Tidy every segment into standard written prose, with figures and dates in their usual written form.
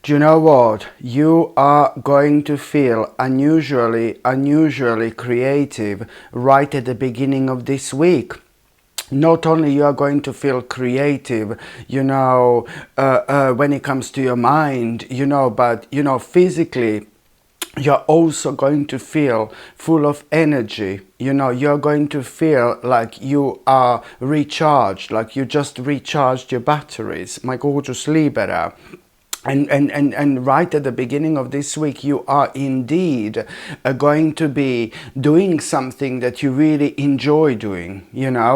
Do you know what? You are going to feel unusually creative right at the beginning of this week. Not only you are going to feel creative, when it comes to your mind, but, physically, you're also going to feel full of energy. You're going to feel like you are recharged, like you just recharged your batteries, my gorgeous Libra. And right at the beginning of this week, you are indeed going to be doing something that you really enjoy doing,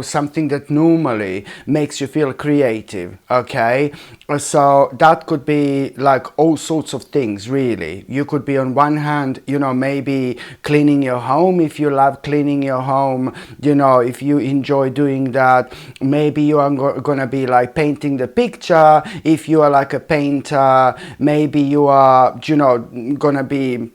something that normally makes you feel creative, okay? So that could be like all sorts of things, really. You could be on one hand, maybe cleaning your home if you love cleaning your home, if you enjoy doing that. Maybe you are going to be like painting the picture if you are like a painter. Maybe you are, gonna be,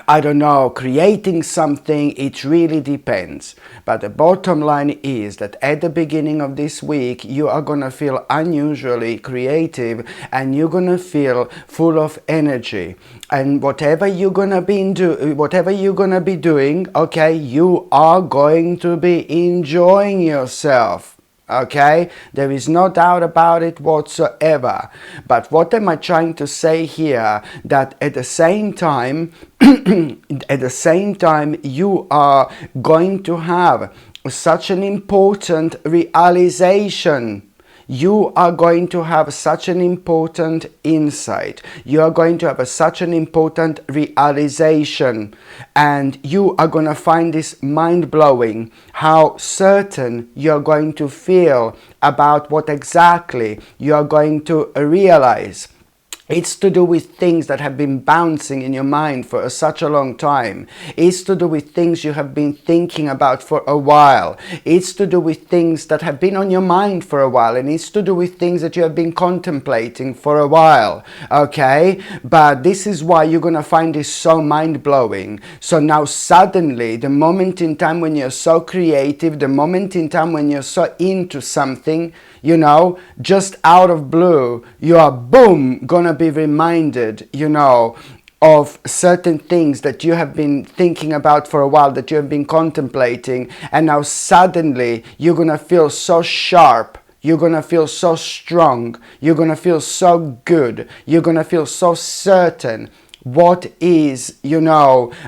I don't know, creating something. It really depends. But the bottom line is that at the beginning of this week, you are gonna feel unusually creative and you're gonna feel full of energy. And whatever you're gonna be doing, okay, you are going to be enjoying yourself. Okay, there is no doubt about it whatsoever. But what am I trying to say here? That at the same time, you are going to have such an important realization. You are going to have such an important insight. You are going to have such an important realization. And you are going to find this mind-blowing how certain you're going to feel about what exactly you're going to realize. It's to do with things that have been bouncing in your mind for such a long time. It's to do with things you have been thinking about for a while. It's to do with things that have been on your mind for a while. And it's to do with things that you have been contemplating for a while. Okay? But this is why you're going to find this so mind-blowing. So now suddenly, the moment in time when you're so creative, the moment in time when you're so into something, just out of blue, you are, boom, gonna be reminded, of certain things that you have been thinking about for a while, that you have been contemplating, and now suddenly you're gonna feel so sharp. You're gonna feel so strong. You're gonna feel so good. You're gonna feel so certain what is,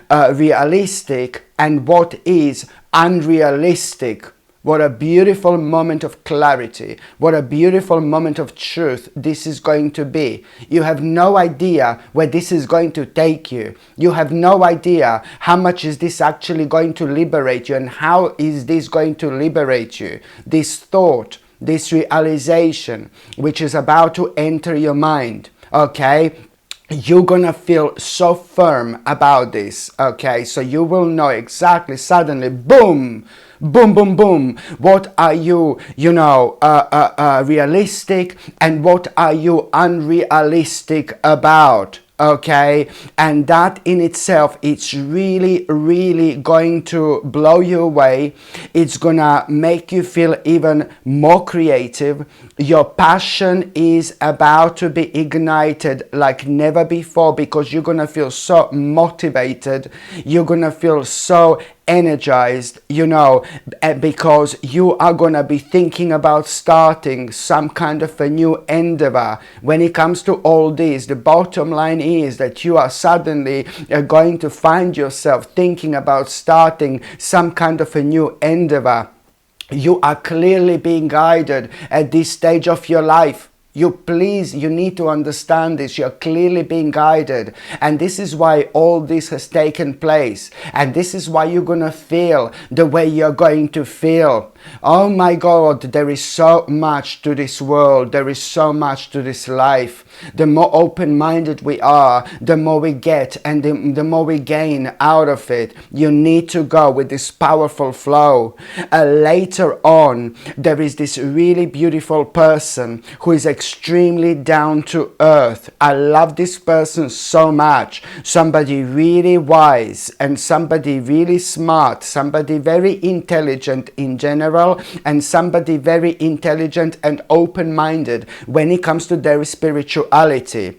realistic and what is unrealistic. What a beautiful moment of clarity. What a beautiful moment of truth this is going to be. You have no idea where this is going to take you. You have no idea how much is this actually going to liberate you and how is this going to liberate you. This thought, this realization, which is about to enter your mind, okay? You're gonna feel so firm about this, okay? So you will know exactly, suddenly, boom, boom, boom, boom. What are you, realistic and what are you unrealistic about? Okay, and that in itself, it's really going to blow you away. It's gonna make you feel even more creative. Your passion is about to be ignited like never before because you're gonna feel so motivated. You're gonna feel so energized, because you are going to be thinking about starting some kind of a new endeavor. When it comes to all this, the bottom line is that you are suddenly going to find yourself thinking about starting some kind of a new endeavor. You are clearly being guided at this stage of your life. You need to understand this. You're clearly being guided. And this is why all this has taken place. And this is why you're going to feel the way you're going to feel. Oh my God, there is so much to this world. There is so much to this life. The more open-minded we are, the more we get and the more we gain out of it. You need to go with this powerful flow. Later on, there is this really beautiful person who is extremely down to earth. I love this person so much. Somebody really wise and somebody really smart, somebody very intelligent in general, and somebody very intelligent and open-minded when it comes to their spirituality.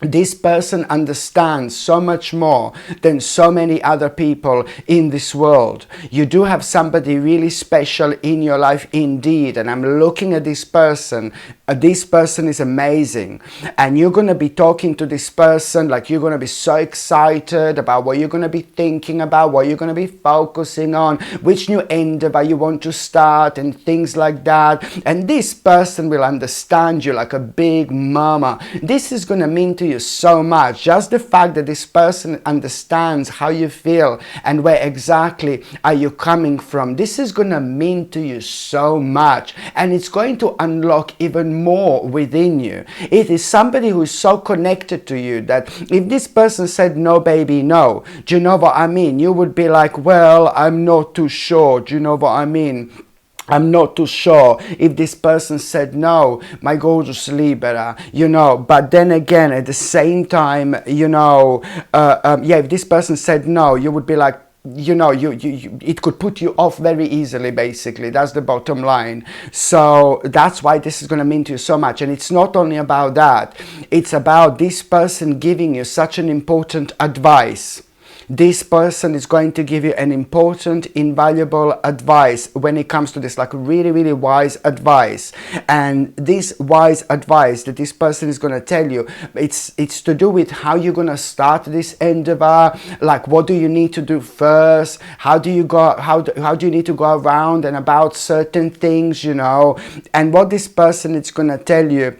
This person understands so much more than so many other people in this world. You do have somebody really special in your life indeed, and I'm looking at this person. This person is amazing, and you're going to be talking to this person, like you're going to be so excited about what you're going to be thinking about, what you're going to be focusing on, which new endeavor you want to start, and things like that. And this person will understand you like a big mama. This is going to mean to you so much. Just the fact that this person understands how you feel and where exactly are you coming from, this is going to mean to you so much, and it's going to unlock even more within you. It is somebody who is so connected to you that if this person said no baby no, do you know what I mean, you would be like, well, I'm not too sure. Do you know what I mean? I'm not too sure if this person said no, my gorgeous Libra, you know. But then again, at the same time, you know, yeah, if this person said no, you would be like, you know, it could put you off very easily, basically. That's the bottom line. So that's why this is going to mean to you so much. And it's not only about that, it's about this person giving you such an important advice. This person is going to give you an important, invaluable advice when it comes to this, like really, really wise advice. And this wise advice that this person is going to tell you, it's to do with how you're going to start this endeavor, like what do you need to do first, how do you go, how do you need to go around and about certain things, you know. And what this person is going to tell you,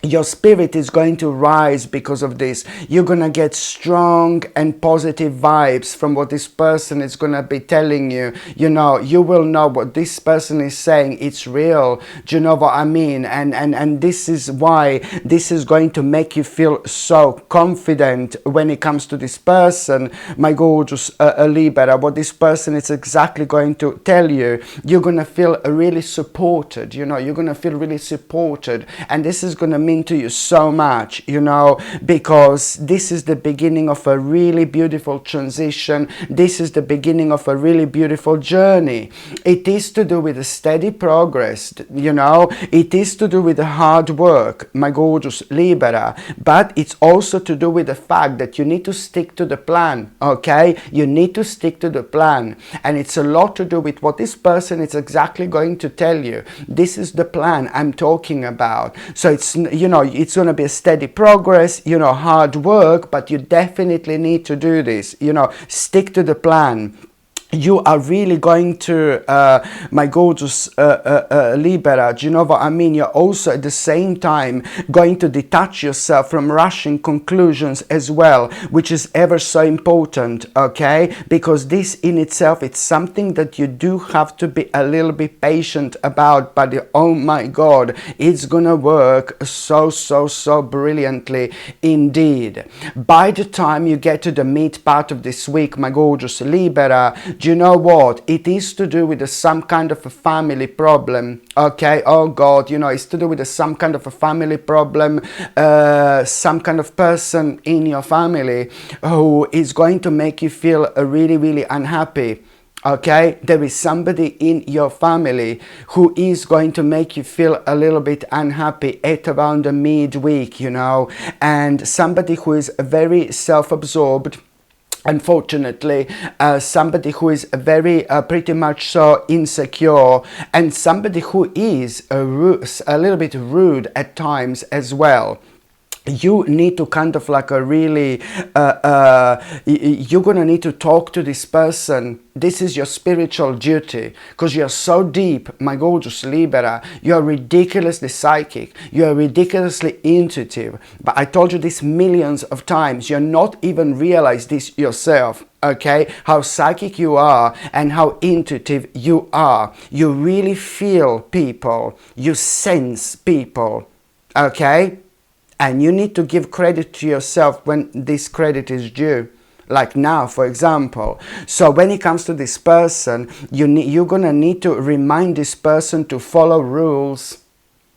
your spirit is going to rise because of this. You're going to get strong and positive vibes from what this person is going to be telling you. You know, you will know what this person is saying. It's real. Do you know what I mean? And this is why this is going to make you feel so confident when it comes to this person, my gorgeous Libra. What this person is exactly going to tell you, you're going to feel really supported. You know, you're going to feel really supported. And this is going to mean to you so much, you know, because this is the beginning of a really beautiful transition. This is the beginning of a really beautiful journey. It is to do with a steady progress, you know. It is to do with the hard work, my gorgeous Libra, but it's also to do with the fact that you need to stick to the plan, okay? You need to stick to the plan, and it's a lot to do with what this person is exactly going to tell you. This is the plan I'm talking about. So it's, you know, it's going to be a steady progress, you know, hard work, but you definitely need to do this, you know, stick to the plan. You are really going to, my gorgeous Libra, do you know what I mean? You're also at the same time going to detach yourself from rushing conclusions as well, which is ever so important, okay? Because this in itself, it's something that you do have to be a little bit patient about, but oh my God, it's gonna work so brilliantly indeed. By the time you get to the meat part of this week, my gorgeous Libra, do you know what? It is to do with some kind of a family problem, okay? Oh God, you know, it's to do with some kind of a family problem, some kind of person in your family who is going to make you feel really unhappy. Okay, there is somebody in your family who is going to make you feel a little bit unhappy at around the midweek, you know, and somebody who is very self-absorbed. Unfortunately, somebody who is very pretty much so insecure, and somebody who is a little bit rude at times as well. You need to kind of like a really, you're going to need to talk to this person. This is your spiritual duty, because you're so deep, my gorgeous Libra. You're ridiculously psychic. You're ridiculously intuitive. But I told you this millions of times. You're not even realize this yourself. Okay, how psychic you are and how intuitive you are. You really feel people. You sense people. Okay. And you need to give credit to yourself when this credit is due. Like now, for example. So when it comes to this person, you're going to need to remind this person to follow rules.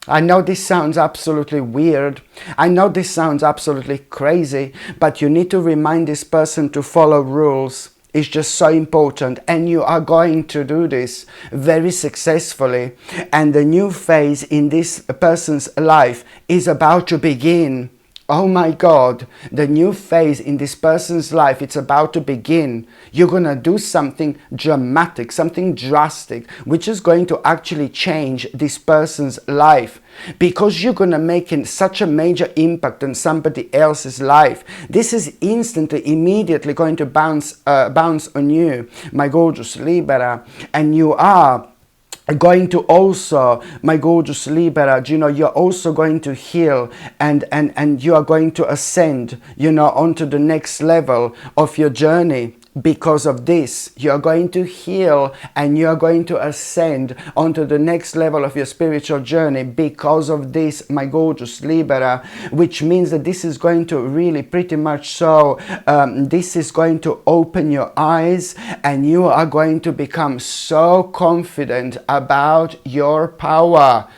I know this sounds absolutely weird. I know this sounds absolutely crazy. But you need to remind this person to follow rules. It's just so important, and you are going to do this very successfully. And the new phase in this person's life is about to begin. oh my God, the new phase in this person's life, it's about to begin. You're going to do something dramatic, something drastic, which is going to actually change this person's life. Because you're going to make such a major impact on somebody else's life. This is instantly, immediately going to bounce on you, my gorgeous Libra. And you are going to also, my gorgeous Libra, you know, you're also going to heal and you are going to ascend, you know, onto the next level of your journey. Because of this, you're going to heal and you're going to ascend onto the next level of your spiritual journey because of this, my gorgeous Libra, which means that this is going to really pretty much so, this is going to open your eyes and you are going to become so confident about your power.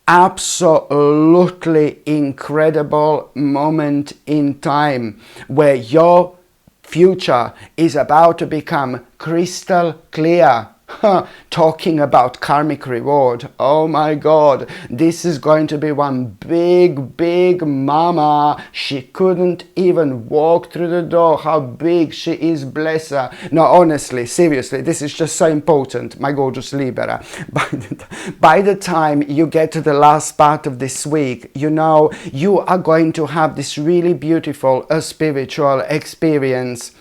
Absolutely incredible moment in time where your future is about to become crystal clear. Talking about karmic reward, oh my God, this is going to be one big mama. She couldn't even walk through the door. How big she is, bless her. No, honestly, seriously, this is just so important, my gorgeous Libra. By the time you get to the last part of this week, you know, you are going to have this really beautiful spiritual experience.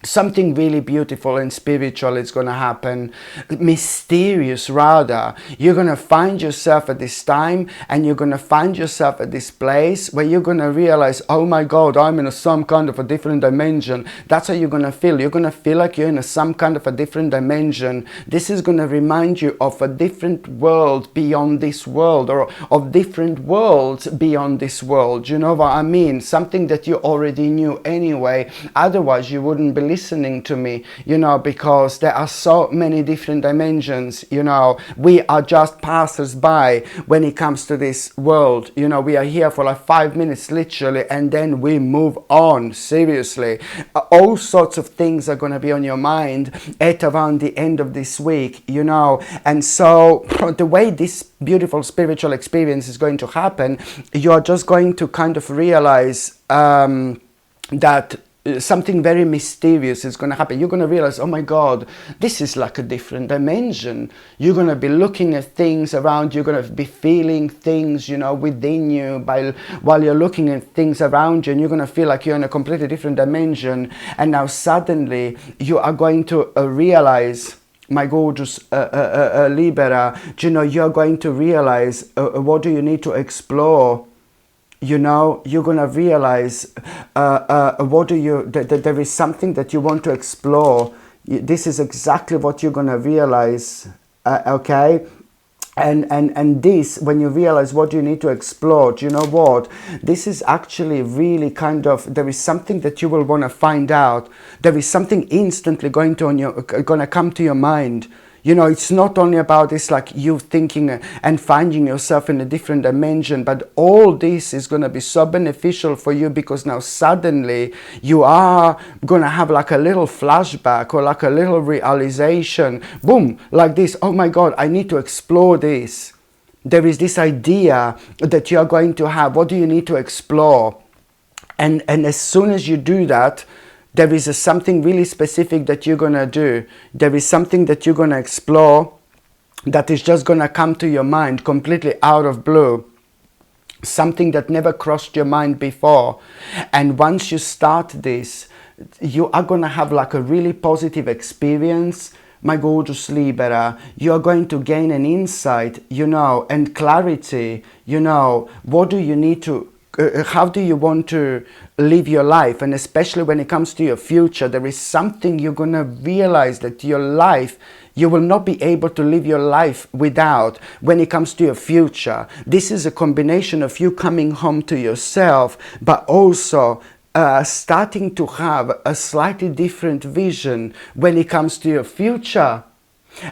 Something really beautiful and spiritual is going to happen, mysterious rather. You're going to find yourself at this time and you're going to find yourself at this place where you're going to realize, oh my God, I'm in some kind of a different dimension. That's how you're going to feel. You're going to feel like you're in some kind of a different dimension. This is going to remind you of a different world beyond this world, or of different worlds beyond this world. You know what I mean? Something that you already knew anyway. Otherwise, you wouldn't believe listening to me, you know, because there are so many different dimensions. You know, we are just passers-by when it comes to this world. You know, we are here for like 5 minutes literally and then we move on. Seriously, all sorts of things are going to be on your mind at around the end of this week, you know. And so the way this beautiful spiritual experience is going to happen, you are just going to kind of realize that something very mysterious is going to happen. You're going to realize, oh my God, this is like a different dimension. You're going to be looking at things around. You're going to be feeling things, you know, within you while you're looking at things around you, and you're going to feel like you're in a completely different dimension. And now suddenly you are going to realize, my gorgeous Libra, you know, you're going to realize what do you need to explore. You know, you're going to realize there is something that you want to explore. This is exactly what you're going to realize, okay? And this, when you realize what you need to explore, do you know what? This is actually really kind of, there is something that you will want to find out. There is something instantly going to come to your mind. You know, it's not only about this, like you thinking and finding yourself in a different dimension, but all this is going to be so beneficial for you because now suddenly you are going to have like a little flashback or like a little realization. Boom, like this. Oh my God, I need to explore this. There is this idea that you are going to have. What do you need to explore? And as soon as you do that, there is something really specific that you're going to do. There is something that you're going to explore that is just going to come to your mind completely out of blue. Something that never crossed your mind before. And once you start this, you are going to have like a really positive experience. My gorgeous Libra, you are going to gain an insight, you know, and clarity. You know, what do you need to how do you want to live your life? And especially when it comes to your future, there is something you're going to realize that your life, you will not be able to live your life without when it comes to your future. This is a combination of you coming home to yourself, but also starting to have a slightly different vision when it comes to your future.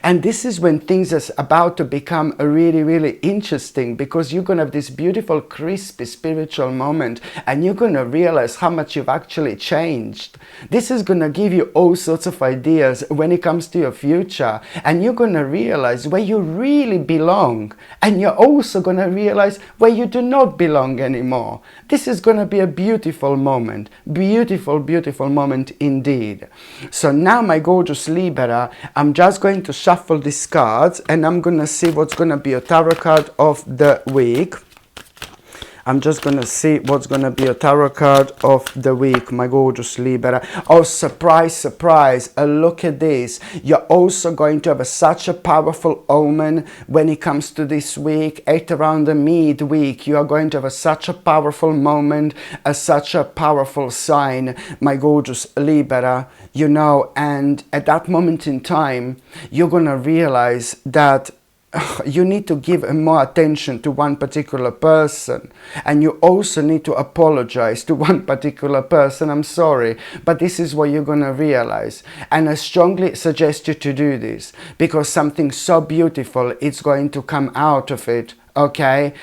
And this is when things are about to become really, really interesting, because you're going to have this beautiful, crispy spiritual moment, and you're going to realize how much you've actually changed. This is going to give you all sorts of ideas when it comes to your future, and you're going to realize where you really belong, and you're also going to realize where you do not belong anymore. This is going to be a beautiful moment. Beautiful, beautiful moment indeed. So now, my gorgeous Libra, I'm just going to shuffle these cards, and I'm gonna see what's gonna be a tarot card of the week. I'm just gonna see what's gonna be a tarot card of the week, my gorgeous Libra. Oh, surprise, surprise, look at this. You're also going to have such a powerful omen when it comes to this week. At around the midweek, you are going to have such a powerful moment, such a powerful sign, my gorgeous Libra, you know, and at that moment in time, you're gonna realize that you need to give more attention to one particular person, and you also need to apologize to one particular person. I'm sorry, but this is what you're gonna realize, and I strongly suggest you to do this, because something so beautiful is going to come out of it. Okay,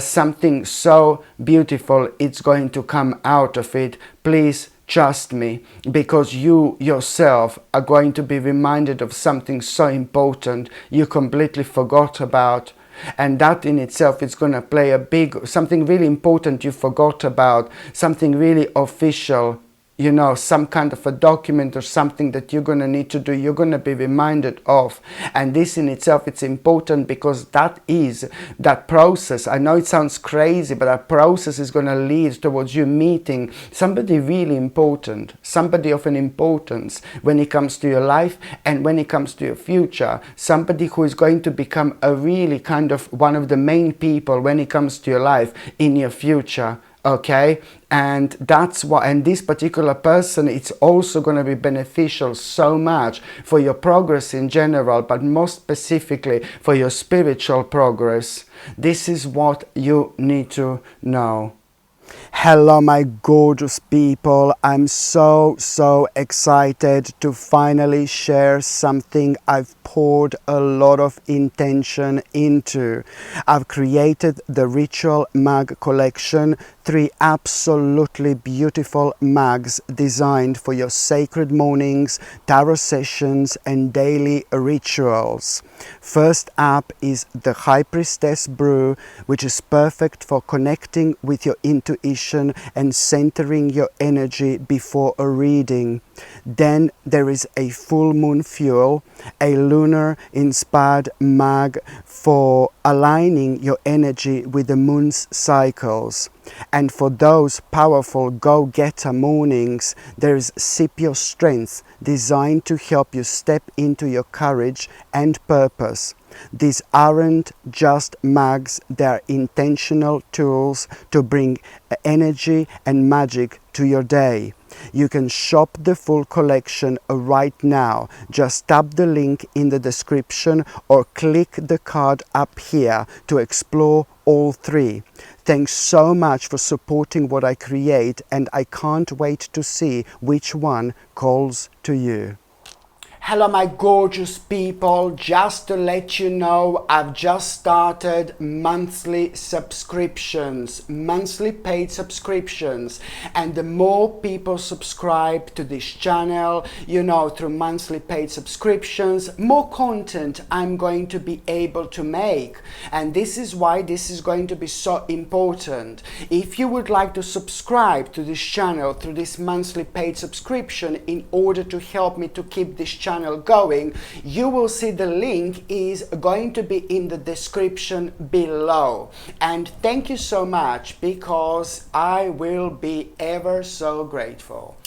something so beautiful, it's going to come out of it. Please trust me, because you yourself are going to be reminded of something so important you completely forgot about. And that in itself is going to play a big, something really important you forgot about, something really official. You know, some kind of a document or something that you're going to need to do, you're going to be reminded of. And this in itself, it's important, because that is that process. I know it sounds crazy, but that process is going to lead towards you meeting somebody really important, somebody of an importance when it comes to your life and when it comes to your future, somebody who is going to become a really kind of one of the main people when it comes to your life in your future. Okay, and that's what, and this particular person, it's also going to be beneficial so much for your progress in general, but most specifically for your spiritual progress. This is what you need to know. Hello, my gorgeous people. I'm so excited to finally share something I've poured a lot of intention into. I've created the Ritual Mug collection, 3 absolutely beautiful mugs designed for your sacred mornings, tarot sessions, and daily rituals. First up is the High Priestess Brew, which is perfect for connecting with your intuition and centering your energy before a reading. Then there is a Full Moon Fuel, a lunar inspired mug for aligning your energy with the moon's cycles. And for those powerful go-getter mornings, there is Sip Your Strength, designed to help you step into your courage and purpose. These aren't just mugs, they're intentional tools to bring energy and magic to your day. You can shop the full collection right now. Just tap the link in the description or click the card up here to explore all 3. Thanks so much for supporting what I create, and I can't wait to see which one calls to you. Hello, my gorgeous people. Just to let you know, I've just started monthly subscriptions, monthly paid subscriptions. And the more people subscribe to this channel, you know, through monthly paid subscriptions, more content I'm going to be able to make. And this is why this is going to be so important. If you would like to subscribe to this channel through this monthly paid subscription in order to help me to keep this channel going, you will see the link is going to be in the description below. And thank you so much, because I will be ever so grateful.